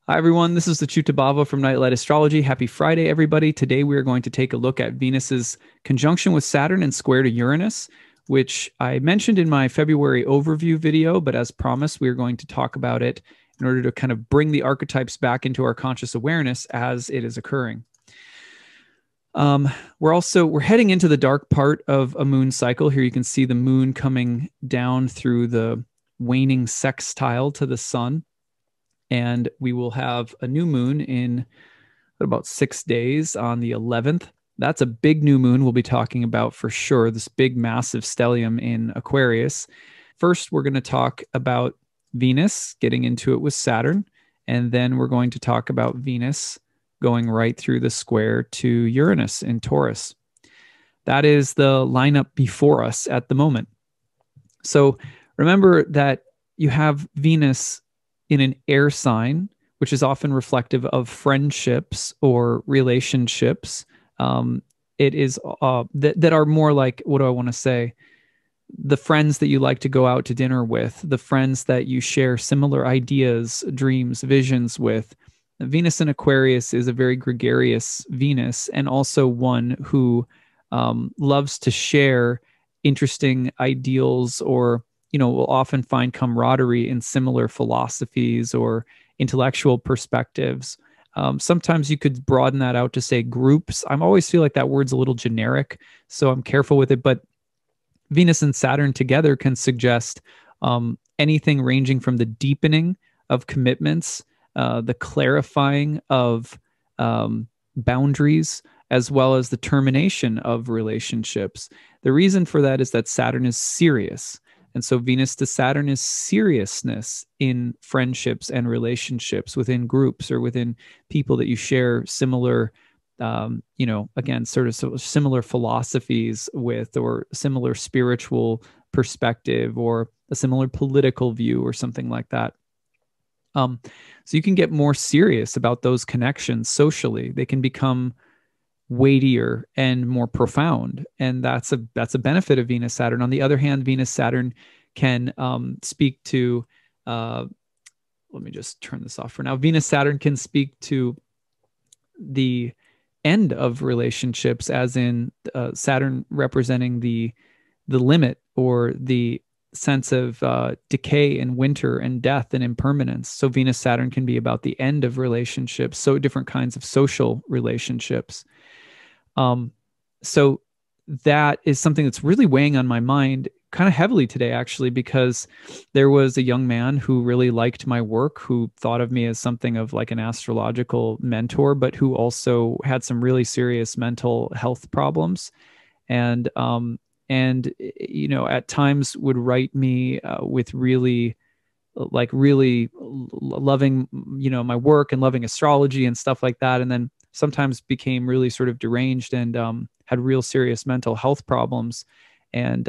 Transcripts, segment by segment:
Hi, everyone. This is the acyuta-bhava from Nightlight Astrology. Happy Friday, everybody. Today, we are going to take a look at Venus's conjunction with Saturn and square to Uranus, which I mentioned in my February overview video, but as promised, we are going to talk about it in order to kind of bring the archetypes back into our conscious awareness as it is occurring. We're heading into the dark part of a moon cycle. Here you can see the moon coming down through the waning sextile to the sun. And we will have a new moon in about 6 days on the 11th. That's a big new moon we'll be talking about for sure, this big, massive stellium in Aquarius. First, we're going to talk about Venus, getting into it with Saturn, and then we're going to talk about Venus going right through the square to Uranus in Taurus. That is the lineup before us at the moment. So remember that you have Venus in an air sign, which is often reflective of friendships or relationships. It is that are more like, what do I want to say? The friends that you like to go out to dinner with, the friends that you share similar ideas, dreams, visions with. Venus in Aquarius is a very gregarious Venus, and also one who loves to share interesting ideals, or will often find camaraderie in similar philosophies or intellectual perspectives. Sometimes you could broaden that out to say groups. I always feel like that word's a little generic, so I'm careful with it. But Venus and Saturn together can suggest anything ranging from the deepening of commitments, the clarifying of boundaries, as well as the termination of relationships. The reason for that is that Saturn is serious. And so Venus to Saturn is seriousness in friendships and relationships within groups or within people that you share similar, again, sort of similar philosophies with, or similar spiritual perspective, or a similar political view or something like that. So you can get more serious about those connections socially. They can become weightier and more profound, and that's a benefit of Venus Saturn. On the other hand, Venus Saturn can speak to let me just turn this off for now. Venus Saturn can speak to the end of relationships, as in Saturn representing the limit, or the sense of decay and winter and death and impermanence. So Venus Saturn can be about the end of relationships, so different kinds of social relationships. So that is something that's really weighing on my mind kind of heavily today, actually, because there was a young man who really liked my work, who thought of me as something of like an astrological mentor, but who also had some really serious mental health problems. And at times would write me with really loving, my work and loving astrology and stuff like that. And then sometimes became really sort of deranged and had real serious mental health problems, and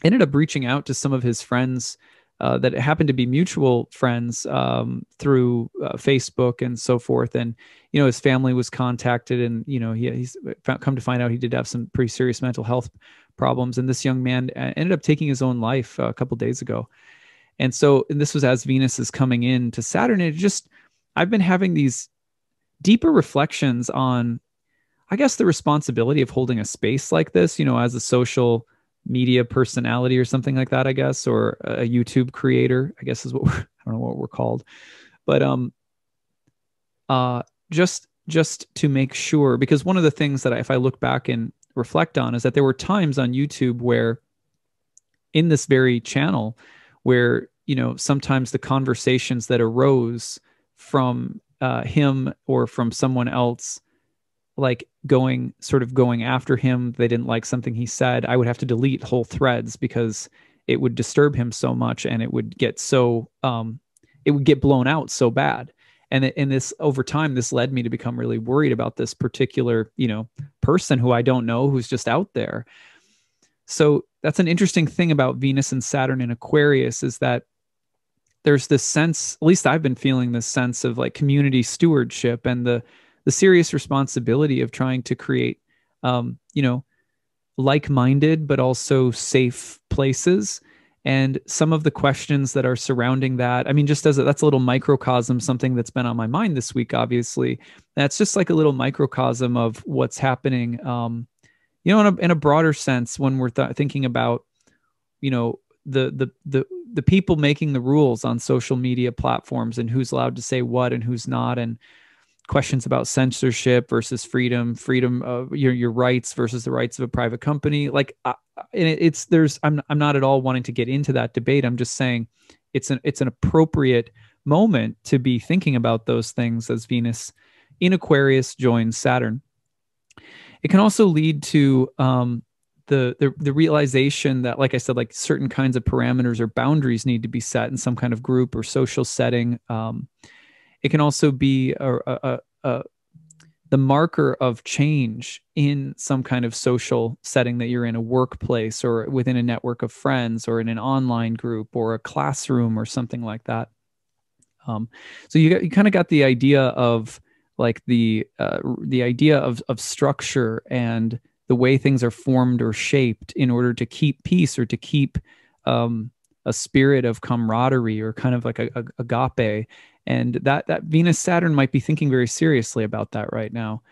ended up reaching out to some of his friends that happened to be mutual friends through Facebook and so forth. And, his family was contacted, and, he's come to find out he did have some pretty serious mental health problems. And this young man ended up taking his own life a couple days ago. And this was as Venus is coming in to Saturn. And I've been having these deeper reflections on, I guess, the responsibility of holding a space like this, as a social media personality or something like that, I guess, or a YouTube creator, I guess is what I don't know what we're called. But just to make sure, because one of the things that if I look back and reflect on is that there were times on YouTube where, in this very channel, where, sometimes the conversations that arose from him or from someone else, like going after him, they didn't like something he said, I would have to delete whole threads because it would disturb him so much, and it would get blown out so bad. And this, over time, this led me to become really worried about this particular, person who I don't know, who's just out there. So that's an interesting thing about Venus and Saturn in Aquarius, is that there's this sense, at least I've been feeling this sense of like community stewardship, and the serious responsibility of trying to create, like-minded, but also safe places. And some of the questions that are surrounding that, I mean, just that's a little microcosm, something that's been on my mind this week, obviously. That's just like a little microcosm of what's happening, in a broader sense when we're thinking about, the people making the rules on social media platforms and who's allowed to say what and who's not, and questions about censorship versus freedom of your rights versus the rights of a private company. Like, I'm not at all wanting to get into that debate. I'm just saying it's an appropriate moment to be thinking about those things as Venus in Aquarius joins Saturn. It can also lead to the realization that, like I said, like certain kinds of parameters or boundaries need to be set in some kind of group or social setting. It can also be the marker of change in some kind of social setting that you're in, a workplace or within a network of friends or in an online group or a classroom or something like that. So you kind of got the idea of like the idea of structure and the way things are formed or shaped in order to keep peace or to keep a spirit of camaraderie or kind of like a agape. And that Venus Saturn might be thinking very seriously about that right now.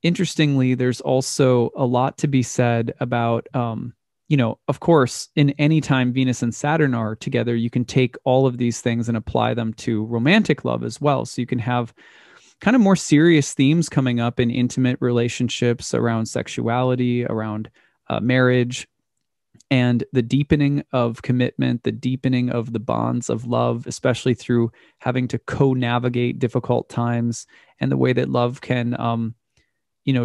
Interestingly, there's also a lot to be said about, of course, in any time Venus and Saturn are together, you can take all of these things and apply them to romantic love as well. So you can have kind of more serious themes coming up in intimate relationships around sexuality, around marriage, and the deepening of commitment, the deepening of the bonds of love, especially through having to co-navigate difficult times, and the way that love can,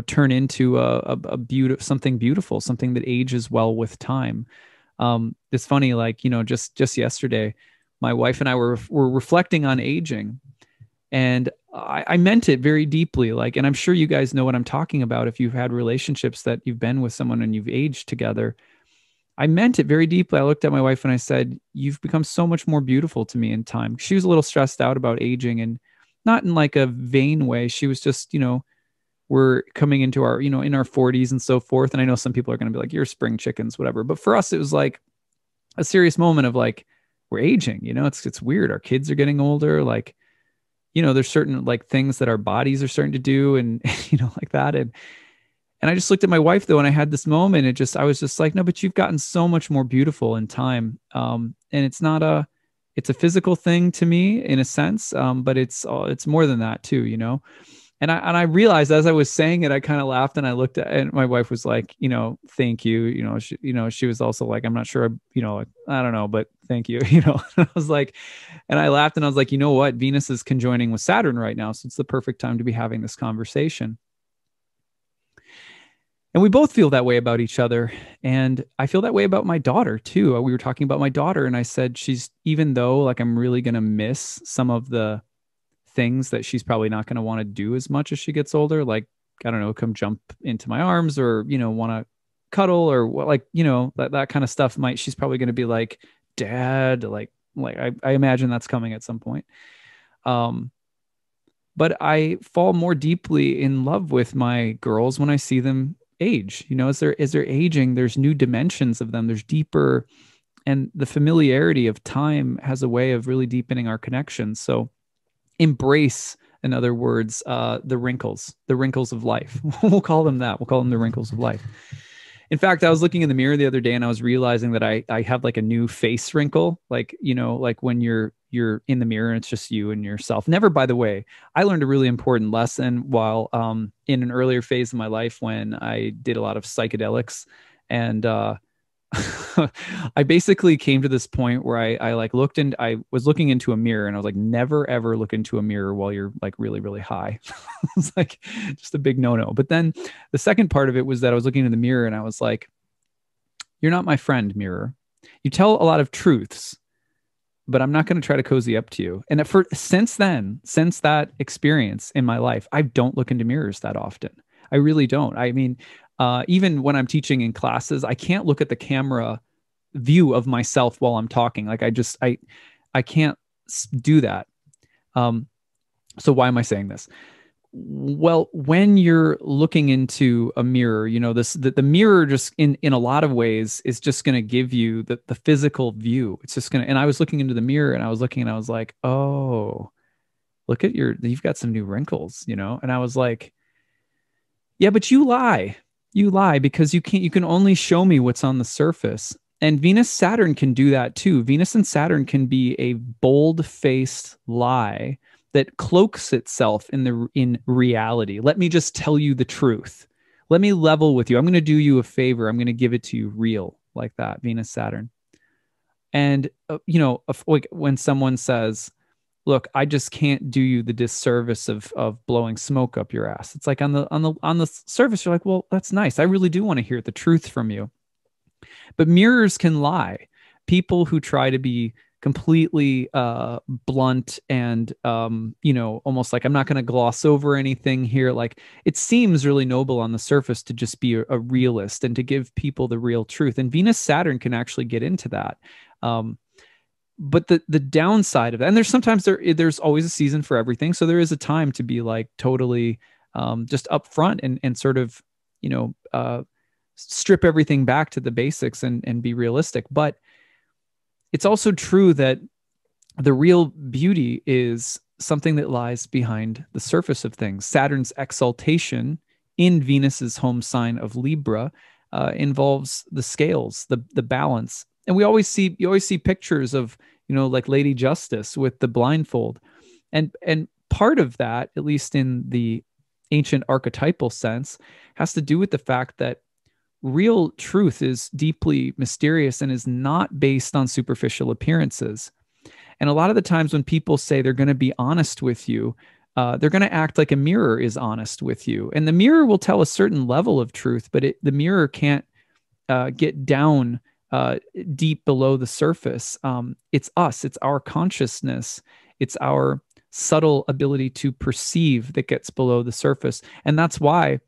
turn into something beautiful, something that ages well with time. It's funny, like, just yesterday, my wife and I were reflecting on aging, and I meant it very deeply. Like, and I'm sure you guys know what I'm talking about if you've had relationships that you've been with someone and you've aged together. I meant it very deeply. I looked at my wife and I said, "You've become so much more beautiful to me in time." She was a little stressed out about aging, and not in like a vain way. She was just, we're coming into our, in our 40s and so forth. And I know some people are going to be like, "You're spring chickens," whatever. But for us, it was like a serious moment of like, we're aging, it's weird. Our kids are getting older. Like, there's certain like things that our bodies are starting to do and, like that. And I just looked at my wife though, and I had this moment. I was just like, no, but you've gotten so much more beautiful in time. And it's a physical thing to me in a sense. But it's more than that too, And I realized as I was saying it, I kind of laughed and I looked at, and my wife was like, "Thank you." She was also like, "I'm not sure, I don't know, but thank you." I was like, and I laughed and I was like, you know what? Venus is conjoining with Saturn right now. So it's the perfect time to be having this conversation. And we both feel that way about each other. And I feel that way about my daughter too. We were talking about my daughter and I said, even though like I'm really going to miss some of the things that she's probably not going to want to do as much as she gets older, like, I don't know, come jump into my arms or, want to cuddle or like, that kind of stuff she's probably going to be like, "Dad," like I imagine that's coming at some point. But I fall more deeply in love with my girls when I see them age. As they're aging, there's new dimensions of them. There's deeper, and the familiarity of time has a way of really deepening our connection. So embrace, in other words, the wrinkles of life. We'll call them that. We'll call them the wrinkles of life. In fact, I was looking in the mirror the other day and I was realizing that I have like a new face wrinkle, like, like when you're in the mirror and it's just you and yourself. Never, by the way, I learned a really important lesson while in an earlier phase of my life when I did a lot of psychedelics. And I basically came to this point where I like looked and I was looking into a mirror and I was like, never, ever look into a mirror while you're like really, really high. It's like just a big no-no. But then the second part of it was that I was looking in the mirror and I was like, "You're not my friend, mirror. You tell a lot of truths, but I'm not going to try to cozy up to you." And since that experience in my life, I don't look into mirrors that often. I really don't. I mean, even when I'm teaching in classes, I can't look at the camera view of myself while I'm talking. Like I can't do that. So why am I saying this? Well, when you're looking into a mirror, the mirror just in a lot of ways is just going to give you the physical view. It's just going to, and I was looking into the mirror and I was looking and I was like, oh, look at you've got some new wrinkles, And I was like, yeah, but you lie. You lie because you can only show me what's on the surface. And Venus Saturn can do that too. Venus and Saturn can be a bold-faced lie that cloaks itself in reality. Let me just tell you the truth. Let me level with you. I'm going to do you a favor. I'm going to give it to you real like that, Venus Saturn. And like when someone says, look, I just can't do you the disservice of blowing smoke up your ass. It's like on the surface, you're like, well, that's nice. I really do want to hear the truth from you. But mirrors can lie. People who try to be completely blunt and almost like I'm not going to gloss over anything here. Like it seems really noble on the surface to just be a realist and to give people the real truth. And Venus Saturn can actually get into that. But the downside of that, and there's always a season for everything. So there is a time to be like totally just upfront and sort of, strip everything back to the basics and be realistic. But it's also true that the real beauty is something that lies behind the surface of things. Saturn's exaltation in Venus's home sign of Libra involves the scales, the balance. And you always see pictures of, like Lady Justice with the blindfold. And part of that, at least in the ancient archetypal sense, has to do with the fact that real truth is deeply mysterious and is not based on superficial appearances. And a lot of the times when people say they're going to be honest with you, they're going to act like a mirror is honest with you. And the mirror will tell a certain level of truth, but the mirror can't get down deep below the surface. It's us, it's our consciousness, it's our subtle ability to perceive that gets below the surface. And that's why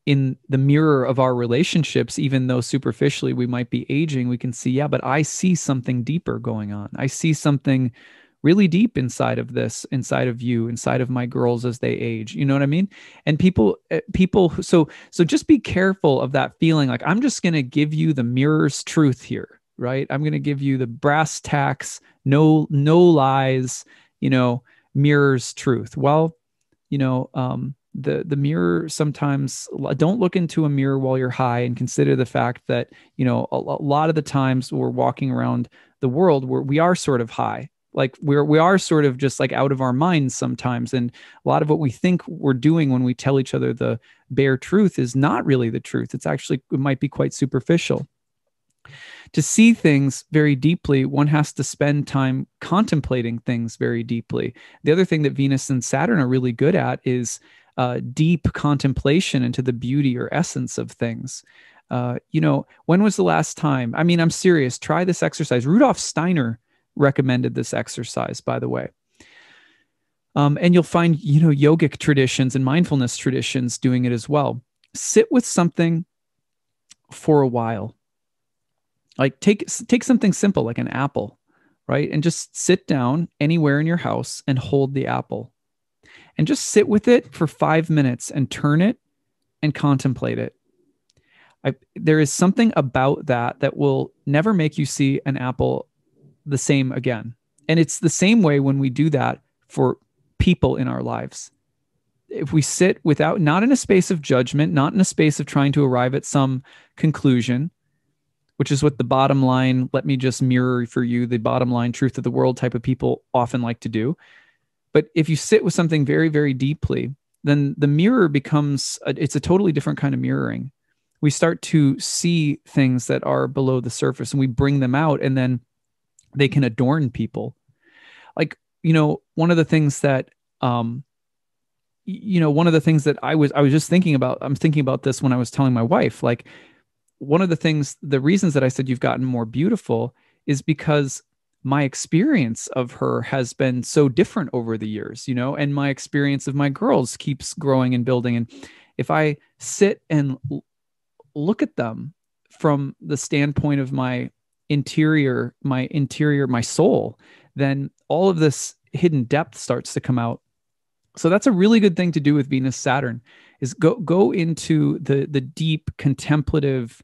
in the mirror of our relationships, even though superficially we might be aging, we can see, yeah, but I see something deeper going on. I see something really deep inside of this, inside of you, inside of my girls as they age. You know what I mean? And people, so just be careful of that feeling like, I'm just going to give you the mirror's truth here, right? I'm going to give you the brass tacks, no lies, mirror's truth. Well, the mirror sometimes, don't look into a mirror while you're high and consider the fact that, a lot of the times we're walking around the world where we are sort of high. Like we are sort of just like out of our minds sometimes. And a lot of what we think we're doing when we tell each other the bare truth is not really the truth. It might be quite superficial. To see things very deeply, one has to spend time contemplating things very deeply. The other thing that Venus and Saturn are really good at is deep contemplation into the beauty or essence of things. When was the last time? I mean, I'm serious. Try this exercise. Rudolf Steiner recommended this exercise, by the way. And you'll find, yogic traditions and mindfulness traditions doing it as well. Sit with something for a while. Like take something simple like an apple, right? And just sit down anywhere in your house and hold the apple. And just sit with it for 5 minutes and turn it and contemplate it. There is something about that will never make you see an apple the same again. And it's the same way when we do that for people in our lives. If we sit not in a space of judgment, not in a space of trying to arrive at some conclusion, which is what the bottom line, let me just mirror for you the bottom line truth of the world type of people often like to do. But if you sit with something very, very deeply, then the mirror it's a totally different kind of mirroring. We start to see things that are below the surface and we bring them out, and then they can adorn people. Like, one of the things that, one of the things that I was just thinking about, I'm thinking about this when I was telling my wife, like one of the reasons that I said you've gotten more beautiful is because my experience of her has been so different over the years, and my experience of my girls keeps growing and building. And if I sit and look at them from the standpoint of my interior, my soul, then all of this hidden depth starts to come out. So that's a really good thing to do with Venus Saturn, is go into the deep contemplative,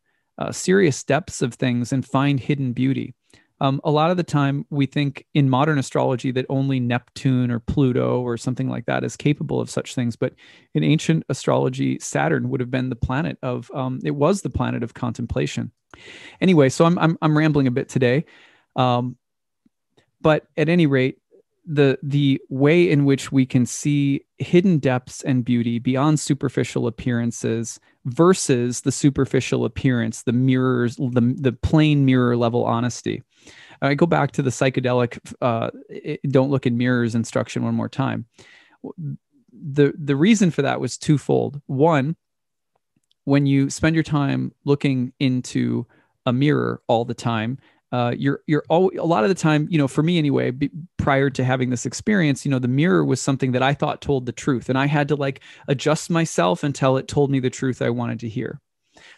serious depths of things and find hidden beauty. A lot of the time, we think in modern astrology that only Neptune or Pluto or something like that is capable of such things. But in ancient astrology, Saturn would have been the planet of it was the planet of contemplation. Anyway, so I'm rambling a bit today, but at any rate, the way in which we can see hidden depths and beauty beyond superficial appearances versus the superficial appearance, the mirrors, the plain mirror level honesty. I go back to the psychedelic don't look in mirrors instruction one more time. The reason for that was twofold. One, when you spend your time looking into a mirror all the time, you're a lot of the time, for me anyway, prior to having this experience, the mirror was something that I thought told the truth, and I had to like adjust myself until it told me the truth I wanted to hear.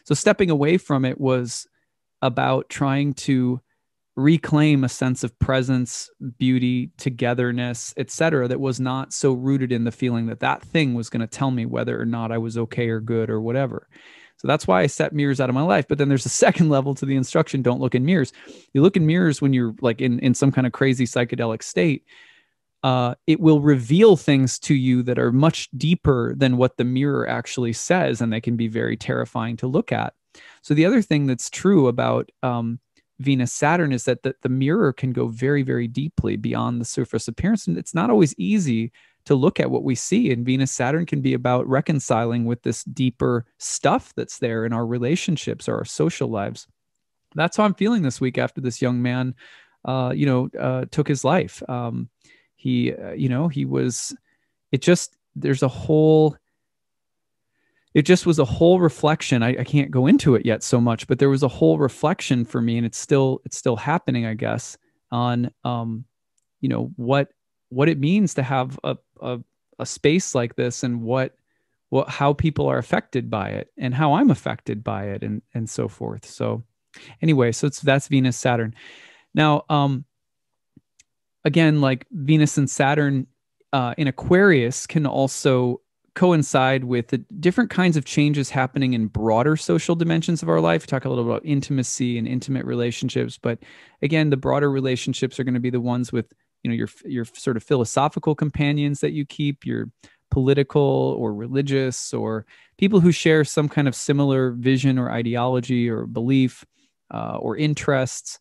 So stepping away from it was about trying to reclaim a sense of presence, beauty, togetherness, etc., that was not so rooted in the feeling that that thing was going to tell me whether or not I was okay or good or whatever. So that's why I set mirrors out of my life. But then there's a second level to the instruction: don't look in mirrors. You look in mirrors when you're like in some kind of crazy psychedelic state. It will reveal things to you that are much deeper than what the mirror actually says, and they can be very terrifying to look at. So the other thing that's true about Venus Saturn is that the mirror can go very, very deeply beyond the surface appearance. And it's not always easy to look at what we see. And Venus Saturn can be about reconciling with this deeper stuff that's there in our relationships or our social lives. That's how I'm feeling this week after this young man, took his life. He was, it just was a whole reflection. I can't go into it yet so much, but there was a whole reflection for me, and it's still happening, I guess, on, what it means to have a space like this, and how people are affected by it, and how I'm affected by it, and so forth. So anyway, that's Venus Saturn. Now, again, like Venus and Saturn in Aquarius can also coincide with the different kinds of changes happening in broader social dimensions of our life. We talk a little about intimacy and intimate relationships, but again, the broader relationships are going to be the ones with, your sort of philosophical companions that you keep, your political or religious, or people who share some kind of similar vision or ideology or belief or interests.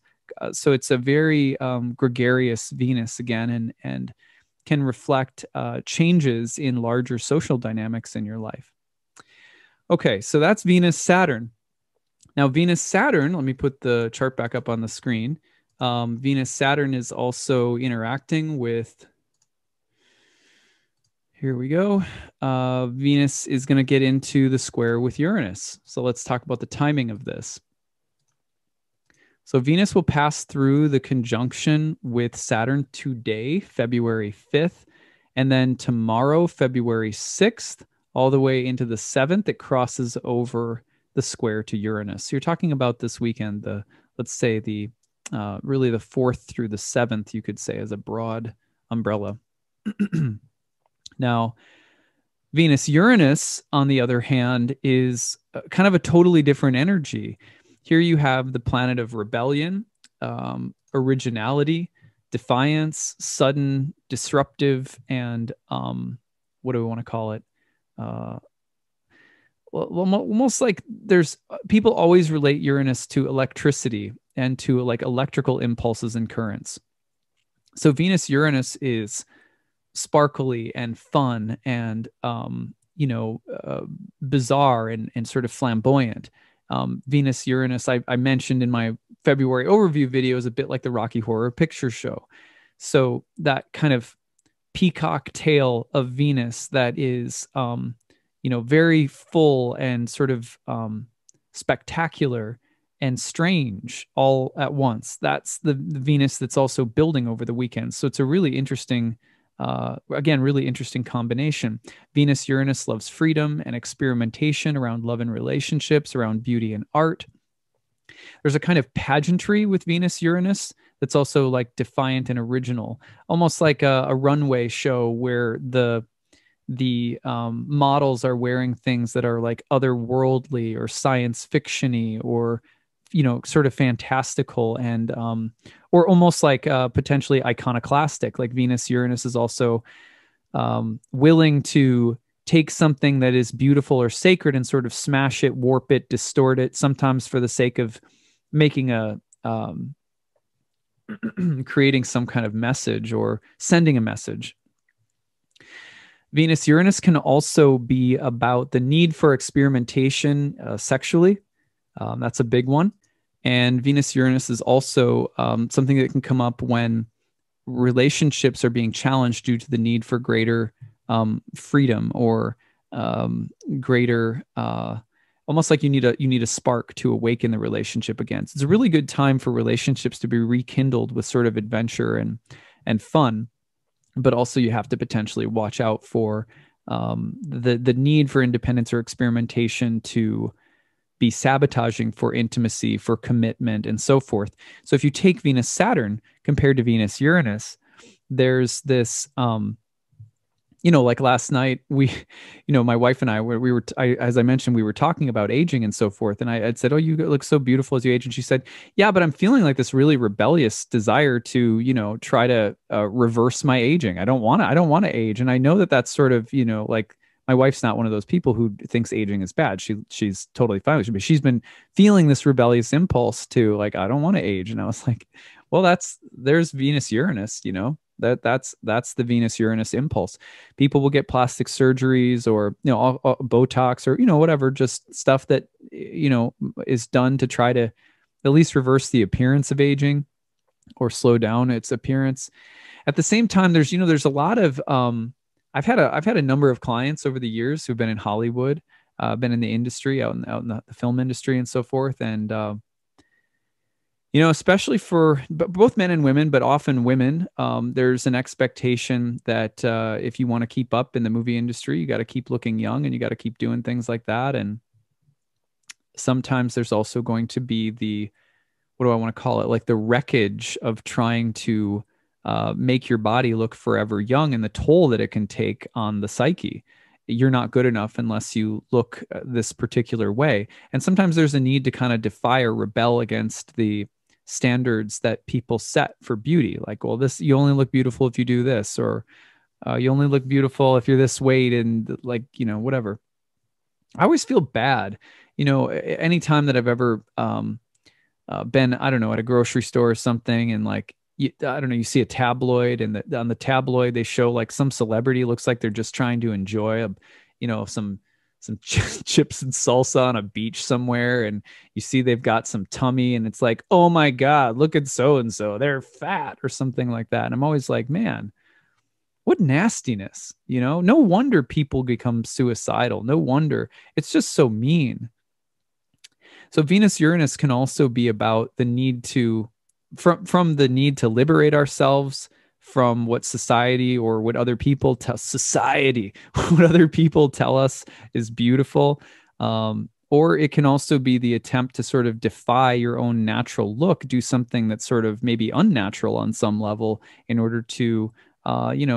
So it's a very gregarious Venus again, and can reflect changes in larger social dynamics in your life. Okay, so that's Venus Saturn. Now, Venus Saturn, let me put the chart back up on the screen. Venus Saturn is also interacting with, here we go. Venus is going to get into the square with Uranus. So let's talk about the timing of this. So Venus will pass through the conjunction with Saturn today, February 5th, and then tomorrow, February 6th, all the way into the 7th, it crosses over the square to Uranus. So you're talking about this weekend, let's say really the 4th through the 7th, you could say, as a broad umbrella. Now, Venus-Uranus, on the other hand, is kind of a totally different energy. Here you have the planet of rebellion, originality, defiance, sudden, disruptive, and what do we want to call it? Almost like there's people always relate Uranus to electricity and to like electrical impulses and currents. So Venus-Uranus is sparkly and fun and bizarre and sort of flamboyant. Venus-Uranus, I mentioned in my February overview video, is a bit like the Rocky Horror Picture Show. So that kind of peacock tail of Venus that is, very full and sort of spectacular and strange all at once. That's the Venus that's also building over the weekend. So it's a really interesting, really interesting combination. Venus-Uranus loves freedom and experimentation around love and relationships, around beauty and art. There's a kind of pageantry with Venus-Uranus that's also like defiant and original, almost like a runway show where the the models are wearing things that are like otherworldly or science fictiony or sort of fantastical and or almost like potentially iconoclastic. Like Venus Uranus is also willing to take something that is beautiful or sacred and sort of smash it, warp it, distort it, sometimes for the sake of making a creating some kind of message or sending a message. Venus Uranus can also be about the need for experimentation sexually. That's a big one. And Venus Uranus is also something that can come up when relationships are being challenged due to the need for greater freedom or greater almost like you need a spark to awaken the relationship again. So it's a really good time for relationships to be rekindled with sort of adventure and fun, but also you have to potentially watch out for the need for independence or experimentation to be sabotaging for intimacy, for commitment, and so forth. So if you take Venus Saturn compared to Venus Uranus, there's this like last night my wife and I as I mentioned, we were talking about aging and so forth, and I had said, oh, you look so beautiful as you age, and she said, yeah, but I'm feeling like this really rebellious desire to try to reverse my aging. I don't want to age. And I know that that's sort of like, my wife's not one of those people who thinks aging is bad. She's totally fine with it, but she's been feeling this rebellious impulse to, like, I don't want to age. And I was like, well, there's Venus Uranus, that's the Venus Uranus impulse. People will get plastic surgeries or all Botox or whatever, just stuff that is done to try to at least reverse the appearance of aging or slow down its appearance. At the same time, there's a lot of I've had a number of clients over the years who've been in Hollywood, been in the industry, out in the film industry and so forth, and especially for both men and women, but often women, there's an expectation that if you want to keep up in the movie industry, you got to keep looking young and you got to keep doing things like that. And sometimes there's also going to be what do I want to call it? Like the wreckage of trying to make your body look forever young and the toll that it can take on the psyche. You're not good enough unless you look this particular way. And sometimes there's a need to kind of defy or rebel against the standards that people set for beauty. Like, well, you only look beautiful if you do this, or you only look beautiful if you're this weight, and like, whatever. I always feel bad, anytime that I've ever been, I don't know, at a grocery store or something, and like, I don't know, you see a tabloid, and on the tabloid they show like some celebrity looks like they're just trying to enjoy some chips and salsa on a beach somewhere, and you see they've got some tummy, and it's like, oh my God, look at so and so, they're fat or something like that. And I'm always like, man, what nastiness, no wonder people become suicidal. No wonder. It's just so mean. So Venus Uranus can also be about the need to from the need to liberate ourselves from what society or what other people tell what other people tell us is beautiful. Or it can also be the attempt to sort of defy your own natural look, do something that's sort of maybe unnatural on some level in order to,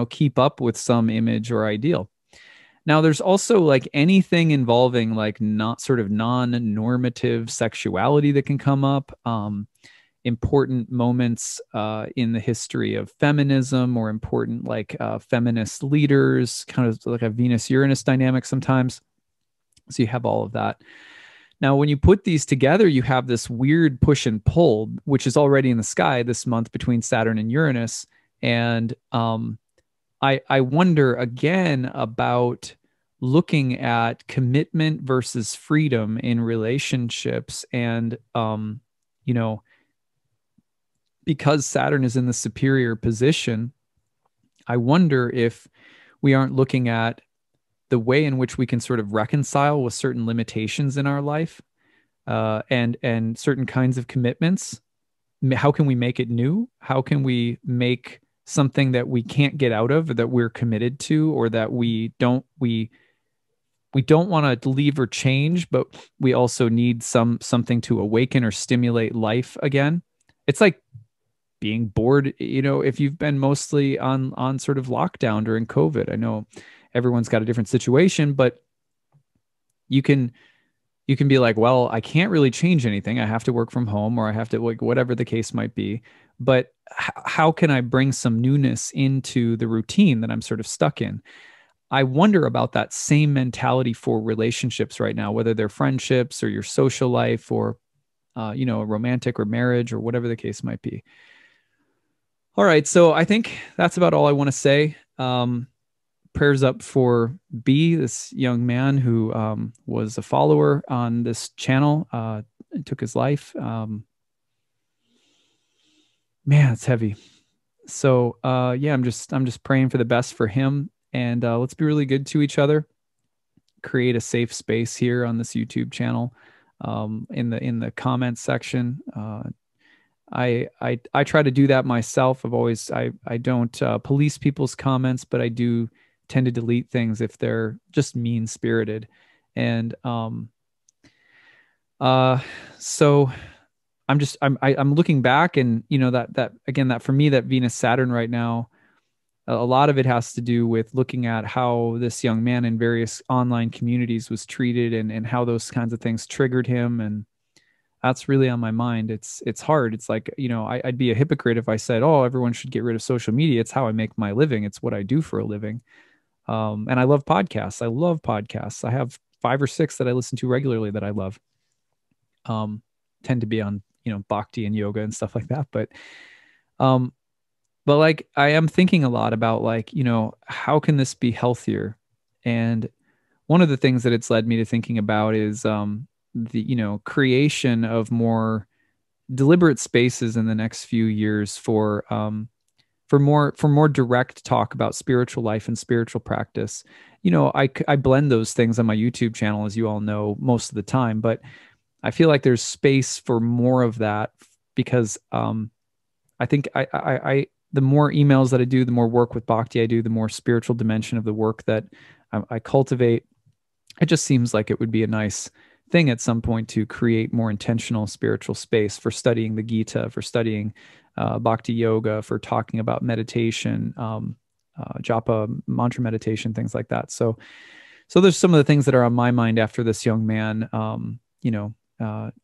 keep up with some image or ideal. Now, there's also like anything involving like not sort of non-normative sexuality that can come up. Important moments in the history of feminism, or important like feminist leaders, kind of like a Venus-Uranus dynamic sometimes. So you have all of that. Now, when you put these together, you have this weird push and pull, which is already in the sky this month between Saturn and Uranus. And I wonder again about looking at commitment versus freedom in relationships. And, because Saturn is in the superior position, I wonder if we aren't looking at the way in which we can sort of reconcile with certain limitations in our life, and certain kinds of commitments. How can we make it new? How can we make something that we can't get out of, or that we're committed to, or that we don't want to leave or change, but we also need something to awaken or stimulate life again? It's like being bored, if you've been mostly on sort of lockdown during COVID. I know everyone's got a different situation, but you can be like, well, I can't really change anything. I have to work from home, or I have to, like, whatever the case might be. But how can I bring some newness into the routine that I'm sort of stuck in? I wonder about that same mentality for relationships right now, whether they're friendships or your social life, or, a romantic or marriage, or whatever the case might be. All right. So I think that's about all I want to say. Prayers up for B, this young man who was a follower on this channel, took his life. Man, it's heavy. So yeah, I'm just praying for the best for him, and let's be really good to each other. Create a safe space here on this YouTube channel. In the comments section, I try to do that myself. I don't police people's comments, but I do tend to delete things if they're just mean spirited. And so I'm looking back, and that again, that for me, that Venus Saturn right now, a lot of it has to do with looking at how this young man in various online communities was treated, and how those kinds of things triggered him. And that's really on my mind. It's hard. It's like, I'd be a hypocrite if I said, oh, everyone should get rid of social media. It's how I make my living. It's what I do for a living. And I love podcasts. I love podcasts. I have 5 or 6 that I listen to regularly that I love. Tend to be on, bhakti and yoga and stuff like that. But like, I am thinking a lot about, like, how can this be healthier? And one of the things that it's led me to thinking about is the creation of more deliberate spaces in the next few years for more direct talk about spiritual life and spiritual practice. I blend those things on my YouTube channel, as you all know, most of the time, but I feel like there's space for more of that, because I think I the more emails that I do, the more work with bhakti I do, the more spiritual dimension of the work that I cultivate. It just seems like it would be a nice thing at some point to create more intentional spiritual space for studying the Gita, for studying bhakti yoga, for talking about meditation, japa, mantra meditation, things like that. So there's some of the things that are on my mind after this young man,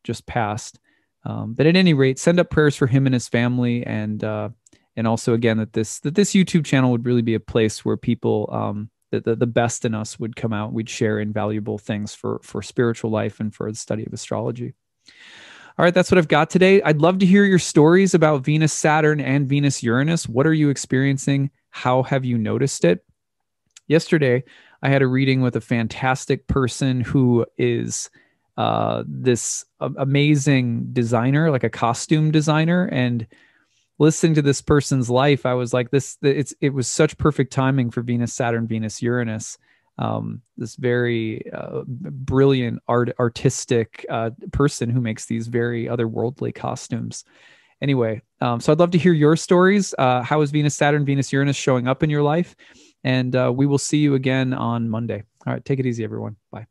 just passed. But at any rate, send up prayers for him and his family, and also, again, that this YouTube channel would really be a place where people, the best in us would come out. We'd share invaluable things for spiritual life and for the study of astrology. All right, that's what I've got today. I'd love to hear your stories about Venus, Saturn, and Venus, Uranus. What are you experiencing? How have you noticed it? Yesterday, I had a reading with a fantastic person who is this amazing designer, like a costume designer. And listening to this person's life, I was like, it was such perfect timing for Venus, Saturn, Venus, Uranus. This very brilliant artistic person who makes these very otherworldly costumes. Anyway, so I'd love to hear your stories. How is Venus, Saturn, Venus, Uranus showing up in your life? And we will see you again on Monday. All right, take it easy, everyone. Bye.